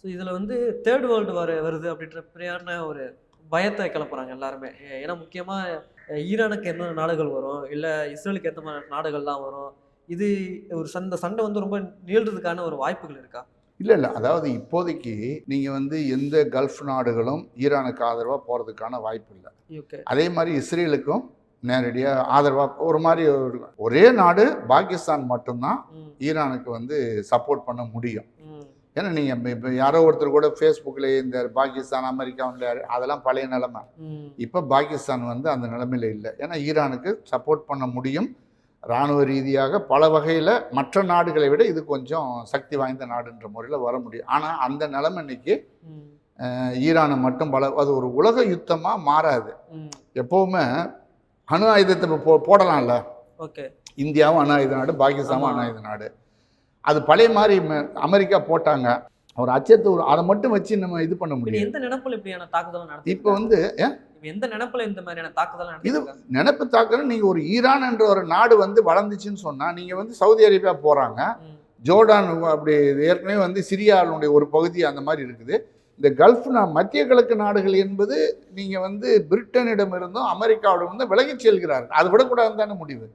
So இதில் வந்து third world வருது அப்படின்ற மாதிரியான ஒரு பயத்தை கிளப்புறாங்க எல்லாருமே. ஏன்னா முக்கியமாக ஈரானுக்கு எந்த நாடுகள் வரும், இல்லை இஸ்ரேலுக்கு எந்த மாதிரி நாடுகள்லாம் வரும், இது ஒரு சண்டை வந்து ரொம்ப நீள்றதுக்கான ஒரு வாய்ப்புகள் இருக்கா? இல்ல. அதாவது இப்போதைக்கு நீங்க வந்து எந்த கல்ஃப் நாடுகளும் ஈரானுக்கு ஆதரவா போறதுக்கான வாய்ப்பு இல்ல. ஓகே. அதே மாரி இஸ்ரேலுக்கும் நேரடியா ஆதரவா ஒரு மாரி ஒரே நாடு பாகிஸ்தான் மட்டும்தான் ஈரானுக்கு வந்து சப்போர்ட் பண்ண முடியும். ஏன்னா நீங்க இப்ப யாரோ ஒருத்தர் கூட Facebookல இந்த பாகிஸ்தான், அமெரிக்கா அதெல்லாம் பழைய நிலைமை. இப்ப பாகிஸ்தான் வந்து அந்த நிலைமையில இல்லை. ஏன்னா ஈரானுக்கு சப்போர்ட் பண்ண முடியும். இராணுவ ரீதியாக பல வகையில் மற்ற நாடுகளை விட இது கொஞ்சம் சக்தி வாய்ந்த நாடுன்ற முறையில் வர முடியும். ஆனால் அந்த நிலைமை இன்னைக்கு ஈரானை மட்டும் அது ஒரு உலக யுத்தமாக மாறாது. எப்போவுமே அணு ஆயுதத்தை போடலாம்ல. ஓகே. இந்தியாவும் அணு ஆயுத நாடு, பாகிஸ்தானும் அணு ஆயுத நாடு. அது பழைய மாதிரி அமெரிக்கா போட்டாங்க. ஒரு அச்சத்தை அதை மட்டும் வச்சு நம்ம இது பண்ண முடியும். எந்த நினைப்புல இப்படியான தாக்குதல் நடத்தி இப்போ வந்து எந்த நினைப்புல இந்த மாதிரியான தாக்குதல் இது நினைப்பு தாக்குதல். நீங்க ஒரு ஈரான் என்ற ஒரு நாடு வந்து வளர்ந்துச்சுன்னு சொன்னா நீங்க வந்து சவுதி அரேபியா போறாங்க, ஜோர்டான் அப்படி ஏற்கனவே வந்து சிரியாவுடைய ஒரு பகுதி அந்த மாதிரி இருக்குது. இந்த கல்ஃப் மத்திய கிழக்கு நாடுகள் என்பது நீங்க வந்து பிரிட்டனிடம் இருந்தும் அமெரிக்காவிடம் இருந்தும் விலகிச் செல்கிறார்கள். அது விடக்கூடாதுன்னு தானே முடிவு.